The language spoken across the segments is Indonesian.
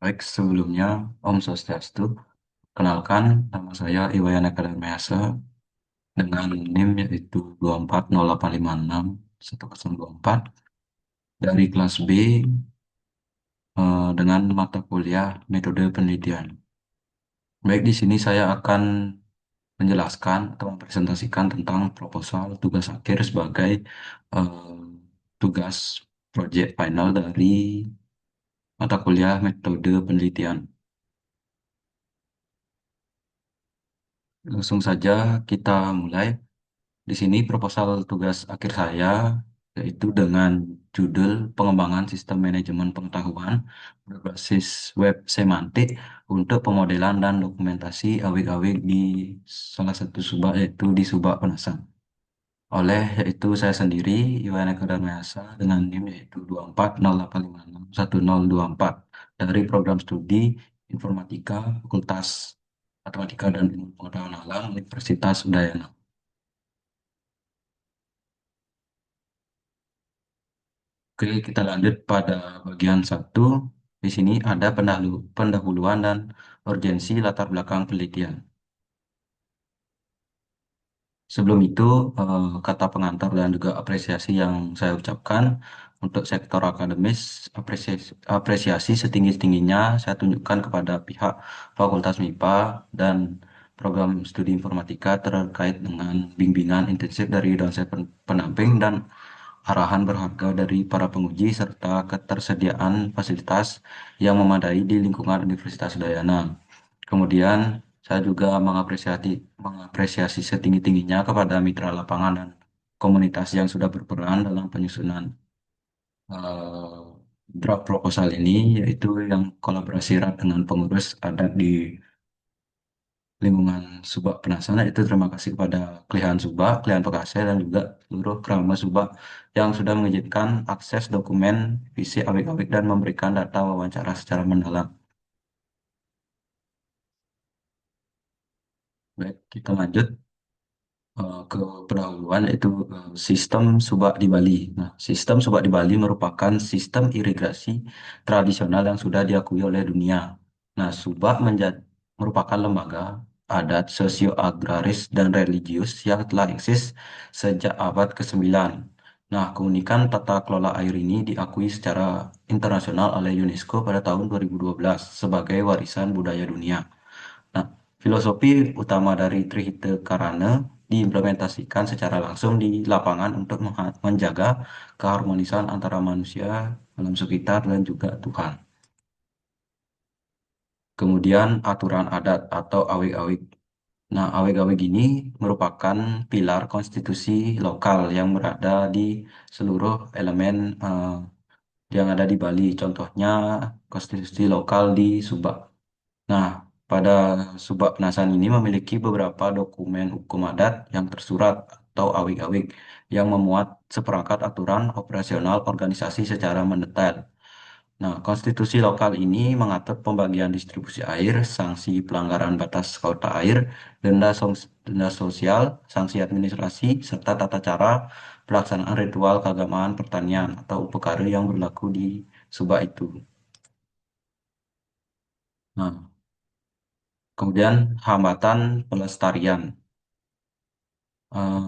Baik, sebelumnya Om Swastiastu. Kenalkan, nama saya Iwayan Akademiasa dengan NIM yaitu 240856124 dari kelas B dengan mata kuliah metode penelitian. Baik, di sini saya akan menjelaskan atau mempresentasikan tentang proposal tugas akhir sebagai eh, tugas project final dari mata kuliah metode penelitian. Langsung saja kita mulai. Di sini proposal tugas akhir saya yaitu dengan judul Pengembangan Sistem Manajemen Pengetahuan berbasis web semantik untuk pemodelan dan dokumentasi awik-awik di salah satu subak yaitu di subak penasan. Oleh yaitu saya sendiri Iwan Eka Darmayasa dengan NIM yaitu 24085611024 dari program studi Informatika Fakultas Matematika dan Ilmu Pengetahuan Alam Universitas Udayana. Oke, kita lanjut pada bagian satu. Di sini ada pendahuluan dan urgensi latar belakang penelitian. Sebelum itu, kata pengantar dan juga apresiasi yang saya ucapkan untuk sektor akademis, apresiasi setinggi-tingginya saya tunjukkan kepada pihak Fakultas MIPA dan program studi informatika terkait dengan bimbingan intensif dari dosen pendamping dan arahan berharga dari para penguji serta ketersediaan fasilitas yang memadai di lingkungan Universitas Udayana. Kemudian saya juga mengapresiasi setinggi-tingginya kepada mitra lapangan dan komunitas yang sudah berperan dalam penyusunan eh, draft proposal ini, yaitu yang kolaborasi erat dengan pengurus adat di lingkungan Subak Penasana. Itu terima kasih kepada Kelihan Subak, Kelihan Pekase, dan juga seluruh Krama Subak yang sudah mengizinkan akses dokumen visi awik-awik dan memberikan data wawancara secara mendalam. Baik, kita lanjut ke pendahuluan yaitu sistem subak di Bali. Nah, sistem subak di Bali merupakan sistem irigasi tradisional yang sudah diakui oleh dunia. Nah, subak merupakan lembaga adat sosio-agraris dan religius yang telah eksis sejak abad ke-9. Nah, keunikan tata kelola air ini diakui secara internasional oleh UNESCO pada tahun 2012 sebagai warisan budaya dunia. Nah, filosofi utama dari Trihite Karana diimplementasikan secara langsung di lapangan untuk menjaga keharmonisan antara manusia, alam sekitar, dan juga Tuhan. Kemudian aturan adat atau awik-awik. Nah, awik-awik ini merupakan pilar konstitusi lokal yang berada di seluruh elemen yang ada di Bali. Contohnya konstitusi lokal di Subak. Nah, pada Subak Penasan ini memiliki beberapa dokumen hukum adat yang tersurat atau awik-awik yang memuat seperangkat aturan operasional organisasi secara mendetail. Nah, konstitusi lokal ini mengatur pembagian distribusi air, sanksi pelanggaran batas kota air, denda sosial, sanksi administrasi, serta tata cara pelaksanaan ritual keagamaan pertanian atau upekara yang berlaku di Subak itu. Nah, kemudian hambatan pelestarian. eh,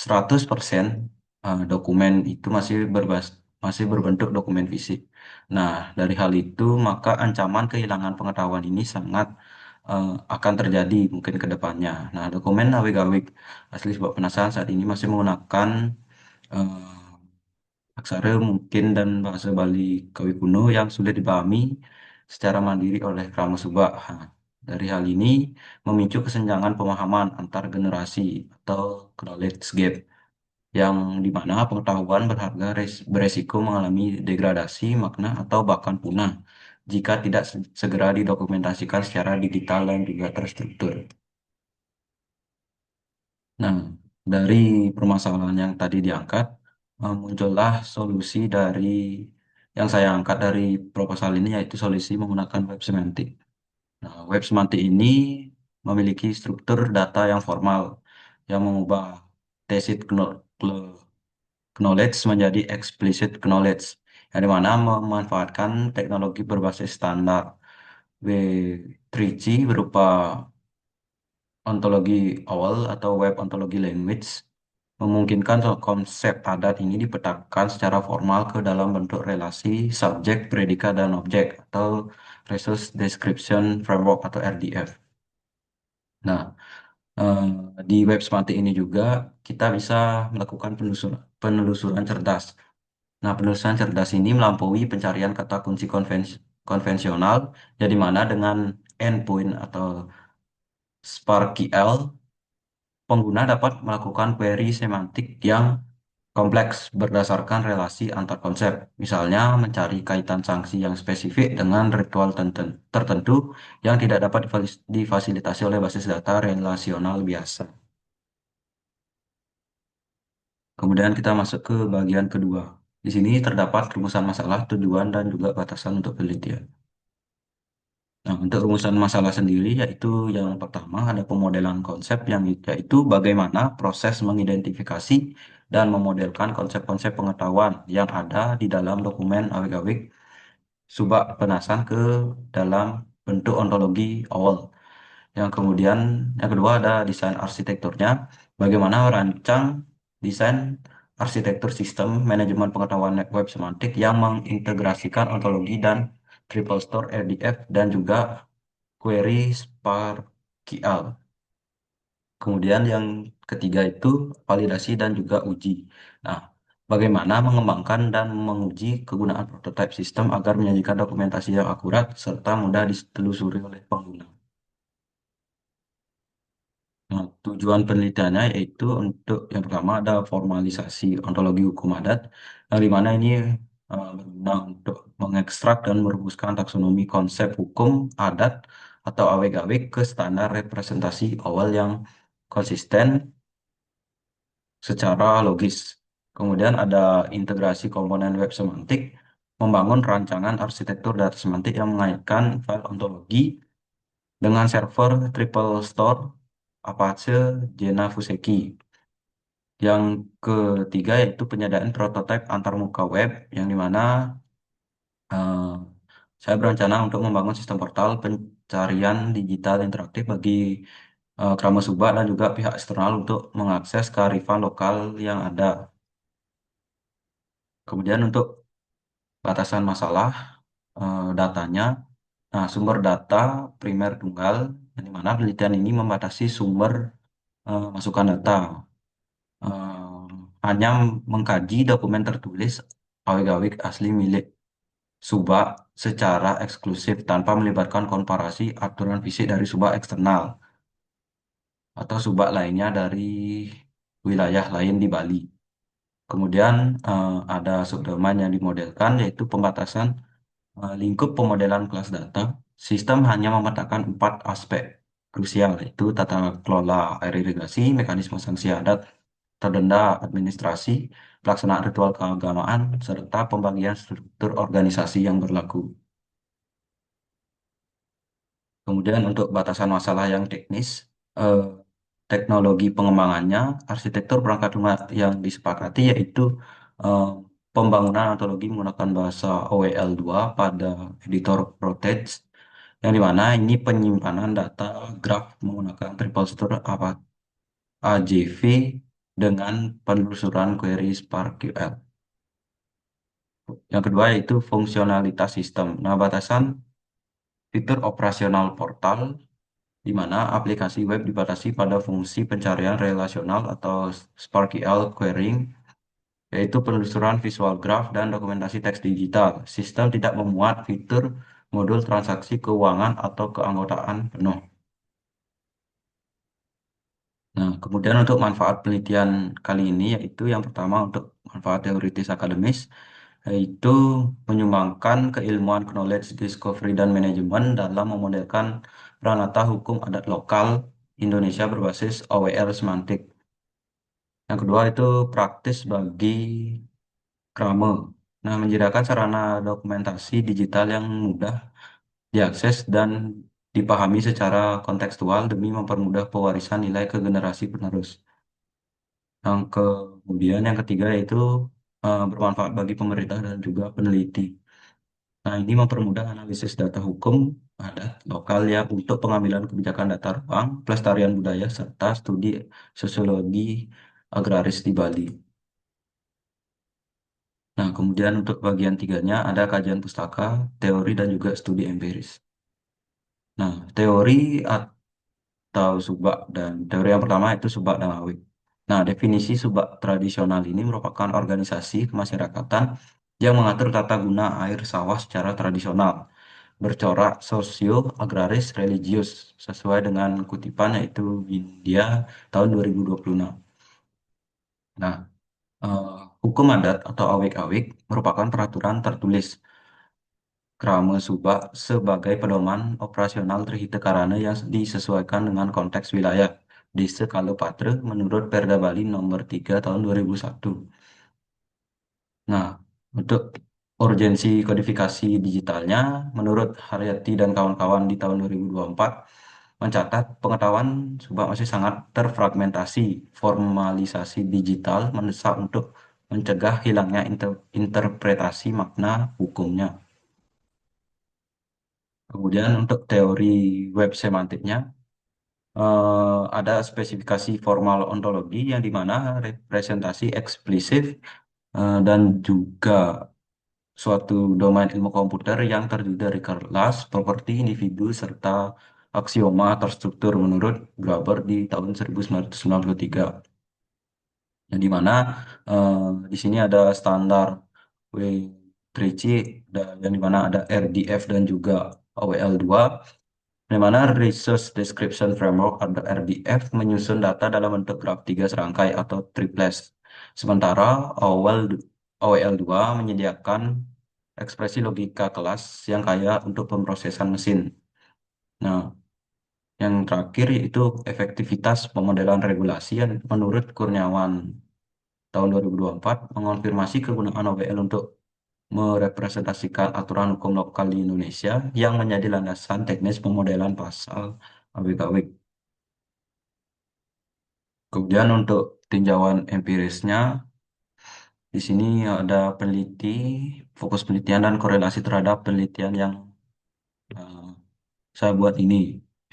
100% dokumen itu masih berbentuk dokumen fisik. Nah, dari hal itu maka ancaman kehilangan pengetahuan ini sangat akan terjadi mungkin ke depannya. Nah, dokumen awik-awik asli sebab penasaran saat ini masih menggunakan aksara mungkin dan bahasa Bali Kawi kuno yang sulit dipahami secara mandiri oleh Krama Subak. Nah, dari hal ini memicu kesenjangan pemahaman antar generasi atau knowledge gap yang di mana pengetahuan berharga beresiko mengalami degradasi makna atau bahkan punah jika tidak segera didokumentasikan secara digital dan juga terstruktur. Nah, dari permasalahan yang tadi diangkat, muncullah solusi dari yang saya angkat dari proposal ini yaitu solusi menggunakan web semantik. Nah, web semantik ini memiliki struktur data yang formal yang mengubah tacit knowledge menjadi explicit knowledge yang di mana memanfaatkan teknologi berbasis standar W3C berupa ontologi OWL atau Web Ontology Language memungkinkan konsep adat ini dipetakan secara formal ke dalam bentuk relasi subjek, predikat, dan objek atau Resource Description Framework atau RDF. Nah, eh, di web semantik ini juga kita bisa melakukan penelusuran cerdas. Nah, penelusuran cerdas ini melampaui pencarian kata kunci konvensional, jadi mana dengan endpoint atau SparkQL, pengguna dapat melakukan query semantik yang kompleks berdasarkan relasi antar konsep. Misalnya, mencari kaitan sanksi yang spesifik dengan ritual tertentu yang tidak dapat difasilitasi oleh basis data relasional biasa. Kemudian kita masuk ke bagian kedua. Di sini terdapat rumusan masalah, tujuan, dan juga batasan untuk penelitian. Nah, untuk rumusan masalah sendiri yaitu yang pertama ada pemodelan konsep yang yaitu bagaimana proses mengidentifikasi dan memodelkan konsep-konsep pengetahuan yang ada di dalam dokumen awik-awik subak penasan ke dalam bentuk ontologi awal. Yang kedua ada desain arsitekturnya, bagaimana merancang desain arsitektur sistem manajemen pengetahuan web semantik yang mengintegrasikan ontologi dan triple store RDF dan juga query SparkQL. Kemudian yang ketiga itu validasi dan juga uji. Nah, bagaimana mengembangkan dan menguji kegunaan prototype sistem agar menyajikan dokumentasi yang akurat serta mudah ditelusuri oleh pengguna. Nah, tujuan penelitiannya yaitu untuk yang pertama ada formalisasi ontologi hukum adat, yang di mana ini berguna untuk mengekstrak dan merumuskan taksonomi konsep hukum adat atau aweg-aweg ke standar representasi awal yang konsisten secara logis. Kemudian ada integrasi komponen web semantik, membangun rancangan arsitektur data semantik yang mengaitkan file ontologi dengan server triple store Apache Jena Fuseki. Yang ketiga yaitu penyediaan prototipe antarmuka web yang dimana saya berencana untuk membangun sistem portal pencarian digital interaktif bagi Krama Subak dan juga pihak eksternal untuk mengakses kearifan lokal yang ada. Kemudian untuk batasan masalah datanya, nah sumber data primer tunggal, yang dimana penelitian ini membatasi sumber masukan data. eh, Hanya mengkaji dokumen tertulis awik-awik asli milik subak secara eksklusif tanpa melibatkan komparasi aturan fisik dari subak eksternal atau subak lainnya dari wilayah lain di Bali. Kemudian ada subdomain yang dimodelkan yaitu pembatasan lingkup pemodelan kelas data. Sistem hanya memetakan 4 aspek krusial yaitu tata kelola air irigasi, mekanisme sanksi adat, terdenda administrasi, pelaksanaan ritual keagamaan, serta pembagian struktur organisasi yang berlaku. Kemudian untuk batasan masalah yang teknis, eh, teknologi pengembangannya, arsitektur perangkat lunak yang disepakati yaitu eh, pembangunan ontologi menggunakan bahasa OWL2 pada editor ProText, yang dimana ini penyimpanan data graf menggunakan triple store apa AJV dengan penelusuran query SparkQL. Yang kedua yaitu fungsionalitas sistem. Nah, batasan fitur operasional portal di mana aplikasi web dibatasi pada fungsi pencarian relasional atau SparkQL querying, yaitu penelusuran visual graph dan dokumentasi teks digital. Sistem tidak memuat fitur modul transaksi keuangan atau keanggotaan penuh. Nah, kemudian untuk manfaat penelitian kali ini yaitu yang pertama untuk manfaat teoritis akademis, yaitu menyumbangkan keilmuan knowledge discovery dan manajemen dalam memodelkan peranata hukum adat lokal Indonesia berbasis OWL semantik. Yang kedua itu praktis bagi Krame. Nah, menyediakan sarana dokumentasi digital yang mudah diakses dan dipahami secara kontekstual demi mempermudah pewarisan nilai ke generasi penerus. Kemudian yang ketiga yaitu bermanfaat bagi pemerintah dan juga peneliti. Nah, ini mempermudah analisis data hukum adat lokal ya untuk pengambilan kebijakan data ruang, pelestarian budaya, serta studi sosiologi agraris di Bali. Nah, kemudian untuk bagian tiganya ada kajian pustaka, teori, dan juga studi empiris. Nah, teori atau subak dan teori yang pertama itu subak dan awik. Nah, definisi subak tradisional ini merupakan organisasi kemasyarakatan yang mengatur tata guna air sawah secara tradisional, bercorak sosio-agraris religius sesuai dengan kutipan yaitu India tahun 2026. Nah, eh, hukum adat atau awik-awik merupakan peraturan tertulis Krama Subak sebagai pedoman operasional Trihita Karana yang disesuaikan dengan konteks wilayah di Patra menurut Perda Bali nomor 3 tahun 2001. Nah, untuk urgensi kodifikasi digitalnya, menurut Haryati dan kawan-kawan di tahun 2024, mencatat pengetahuan Subak masih sangat terfragmentasi. Formalisasi digital mendesak untuk mencegah hilangnya interpretasi makna hukumnya. Kemudian untuk teori web semantiknya, ada spesifikasi formal ontologi yang di mana representasi eksplisit dan juga suatu domain ilmu komputer yang terdiri dari kelas, properti, individu, serta aksioma terstruktur menurut Graeber di tahun 1993. Yang di mana eh, di sini ada standar W3C yang di mana ada RDF dan juga OWL2, di mana Resource Description Framework atau RDF menyusun data dalam bentuk graf tiga serangkai atau triples. Sementara OWL2 menyediakan ekspresi logika kelas yang kaya untuk pemrosesan mesin. Nah, yang terakhir yaitu efektivitas pemodelan regulasi yang menurut Kurniawan tahun 2024 mengonfirmasi kegunaan OWL untuk merepresentasikan aturan hukum lokal di Indonesia yang menjadi landasan teknis pemodelan pasal awik-awik. Kemudian untuk tinjauan empirisnya, di sini ada peneliti, fokus penelitian dan korelasi terhadap penelitian yang eh, saya buat ini.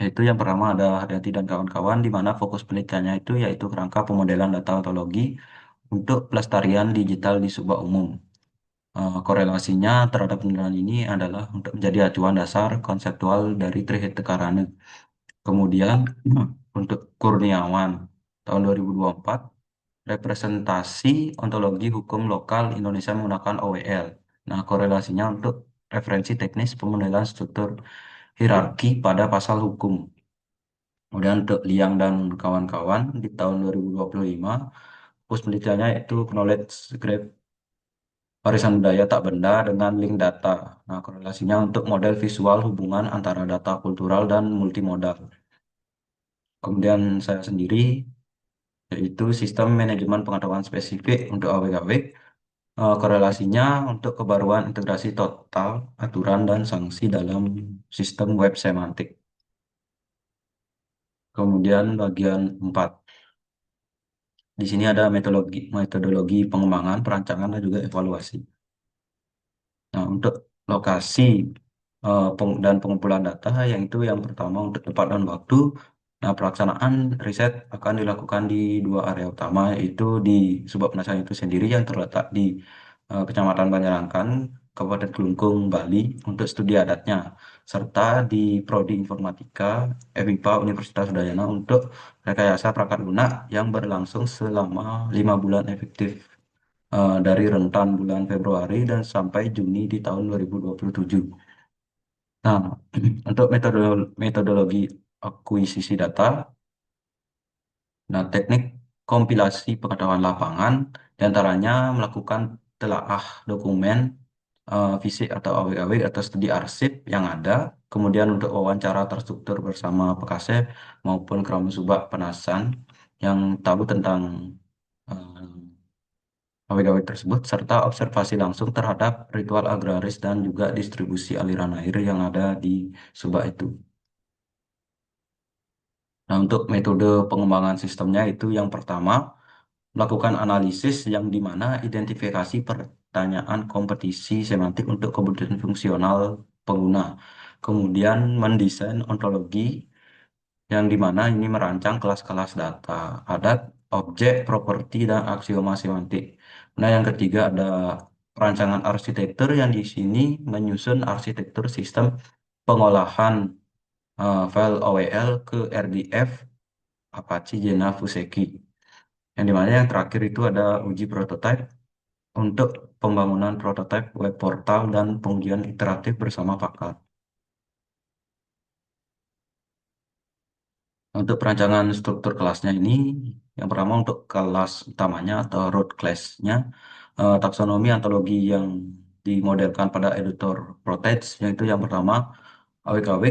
Yaitu yang pertama ada Haryati dan kawan-kawan, di mana fokus penelitiannya itu yaitu kerangka pemodelan data ontologi untuk pelestarian digital di sebuah umum. Korelasinya terhadap penelitian ini adalah untuk menjadi acuan dasar konseptual dari Trihita Karana. Kemudian untuk Kurniawan tahun 2024 representasi ontologi hukum lokal Indonesia menggunakan OWL. Nah, korelasinya untuk referensi teknis pemodelan struktur hierarki pada pasal hukum. Kemudian untuk Liang dan kawan-kawan di tahun 2025, fokus penelitiannya itu knowledge graph warisan budaya tak benda dengan link data. Nah, korelasinya untuk model visual hubungan antara data kultural dan multimodal. Kemudian saya sendiri, yaitu sistem manajemen pengetahuan spesifik untuk AWKW, korelasinya untuk kebaruan integrasi total, aturan, dan sanksi dalam sistem web semantik. Kemudian bagian 4. Di sini ada metodologi pengembangan, perancangan, dan juga evaluasi. Nah, untuk lokasi dan pengumpulan data, yang itu yang pertama untuk tempat dan waktu. Nah, pelaksanaan riset akan dilakukan di dua area utama, yaitu di Subak Penasaran itu sendiri yang terletak di Kecamatan Banjarangkan, Kabupaten Kelungkung, Bali, untuk studi adatnya, serta di Prodi Informatika FIPA Universitas Udayana untuk rekayasa perangkat lunak yang berlangsung selama 5 bulan efektif dari rentan bulan Februari dan sampai Juni di tahun 2027. Nah, untuk metodologi akuisisi data, nah teknik kompilasi pengetahuan lapangan, diantaranya melakukan telaah dokumen fisik atau AWAW atau studi arsip yang ada, kemudian untuk wawancara terstruktur bersama Pekaseh maupun Kramusubak Penasan yang tahu tentang eh, pegawai tersebut, serta observasi langsung terhadap ritual agraris dan juga distribusi aliran air yang ada di Subak itu. Nah, untuk metode pengembangan sistemnya itu yang pertama, melakukan analisis yang dimana identifikasi pertanyaan kompetisi semantik untuk kebutuhan fungsional pengguna. Kemudian mendesain ontologi yang dimana ini merancang kelas-kelas data, adat, objek, properti, dan aksioma semantik. Nah, yang ketiga ada perancangan arsitektur yang di sini menyusun arsitektur sistem pengolahan file OWL ke RDF Apache Jena Fuseki. Yang dimana yang terakhir itu ada uji prototipe untuk pembangunan prototipe web portal dan pengujian iteratif bersama pakar. Untuk perancangan struktur kelasnya ini, yang pertama untuk kelas utamanya atau root class-nya, taksonomi antologi yang dimodelkan pada editor Protege, yaitu yang pertama awk-awk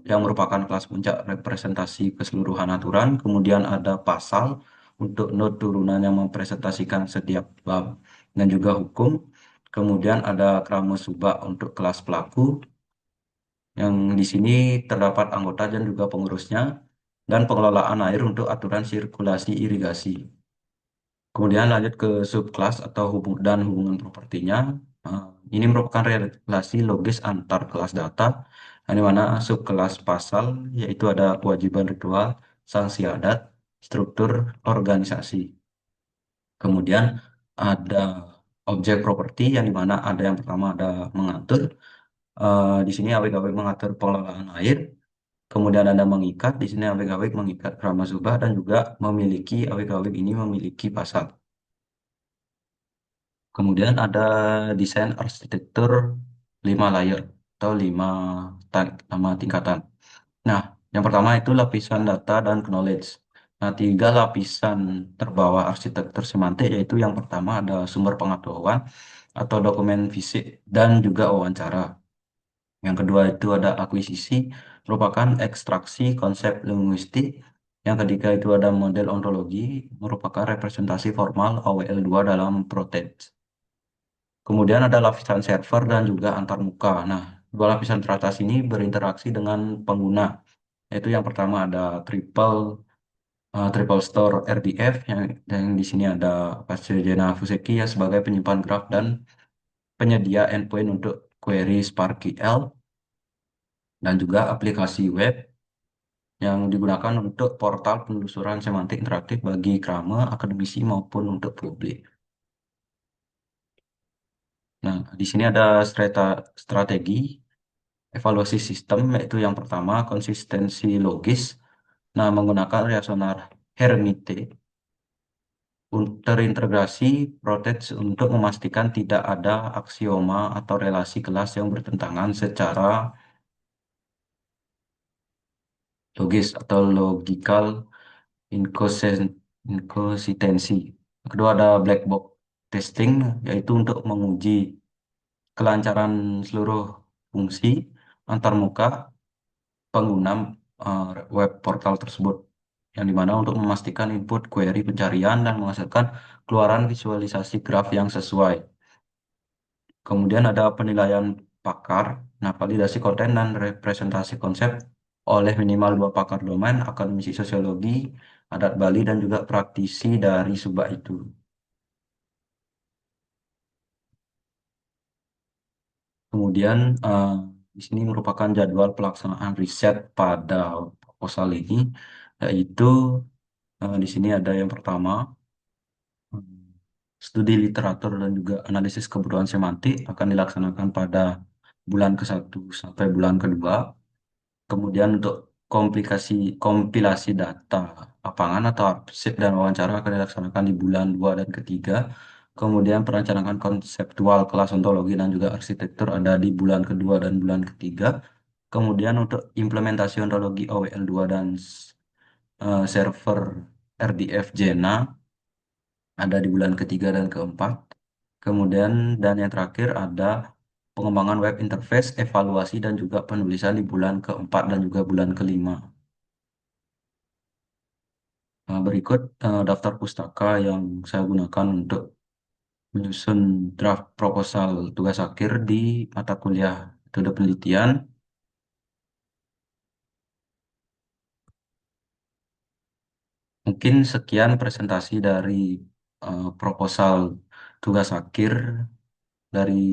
yang merupakan kelas puncak representasi keseluruhan aturan, kemudian ada pasal untuk node turunan yang mempresentasikan setiap bab dan juga hukum, kemudian ada krama subak untuk kelas pelaku, yang di sini terdapat anggota dan juga pengurusnya, dan pengelolaan air untuk aturan sirkulasi irigasi. Kemudian lanjut ke subkelas atau dan hubungan propertinya. Eh, ini merupakan relasi logis antar kelas data, di mana subkelas pasal yaitu ada kewajiban ritual, sanksi adat, struktur organisasi. Kemudian ada objek properti yang dimana ada yang pertama ada mengatur. Di sini awk mengatur pengelolaan air. Kemudian ada mengikat, di sini awk mengikat Rama Subah dan juga memiliki awk ini memiliki pasal. Kemudian ada desain arsitektur 5 layer atau lima tingkatan. Nah, yang pertama itu lapisan data dan knowledge. Nah, 3 lapisan terbawah arsitektur semantik yaitu yang pertama ada sumber pengetahuan atau dokumen fisik dan juga wawancara. Yang kedua itu ada akuisisi, merupakan ekstraksi konsep linguistik. Yang ketiga itu ada model ontologi, merupakan representasi formal OWL2 dalam ProText. Kemudian ada lapisan server dan juga antarmuka. Nah, 2 lapisan teratas ini berinteraksi dengan pengguna. Yaitu yang pertama ada triple store RDF yang di sini ada Pascalina Fuseki ya sebagai penyimpan graf dan penyedia endpoint untuk query SparkQL dan juga aplikasi web yang digunakan untuk portal penelusuran semantik interaktif bagi krama, akademisi maupun untuk publik. Nah, di sini ada strategi evaluasi sistem, yaitu yang pertama konsistensi logis. Nah, menggunakan reasoner Hermite terintegrasi proteks untuk memastikan tidak ada aksioma atau relasi kelas yang bertentangan secara logis atau logical inkonsistensi. Kedua ada black box testing, yaitu untuk menguji kelancaran seluruh fungsi antarmuka pengguna eh, web portal tersebut. Yang dimana untuk memastikan input query pencarian dan menghasilkan keluaran visualisasi graf yang sesuai. Kemudian ada penilaian pakar, nah validasi konten dan representasi konsep oleh minimal 2 pakar domain, akademisi sosiologi, adat Bali, dan juga praktisi dari subak itu. Kemudian di sini merupakan jadwal pelaksanaan riset pada proposal ini, yaitu di sini ada yang pertama, hmm, studi literatur dan juga analisis kebutuhan semantik akan dilaksanakan pada bulan ke-1 sampai bulan kedua. Kemudian untuk kompilasi data lapangan atau arsip dan wawancara akan dilaksanakan di bulan 2 dan ketiga. Kemudian perencanaan konseptual kelas ontologi dan juga arsitektur ada di bulan kedua dan bulan ketiga. Kemudian untuk implementasi ontologi OWL2 dan server RDF Jena ada di bulan ketiga dan keempat. Kemudian dan yang terakhir ada pengembangan web interface, evaluasi dan juga penulisan di bulan keempat dan juga bulan kelima. Nah, berikut daftar pustaka yang saya gunakan untuk menyusun draft proposal tugas akhir di mata kuliah metode penelitian. Mungkin sekian presentasi dari proposal tugas akhir dari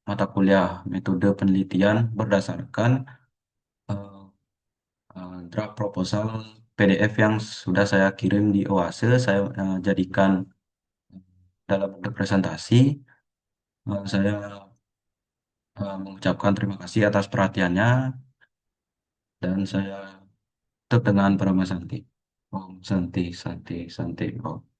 mata kuliah metode penelitian berdasarkan eh, draft proposal PDF yang sudah saya kirim di OASE. Saya jadikan dalam bentuk presentasi. Saya mengucapkan terima kasih atas perhatiannya dan saya tutup dengan Parama Santi. Om Santi, Santi, Santi. Om.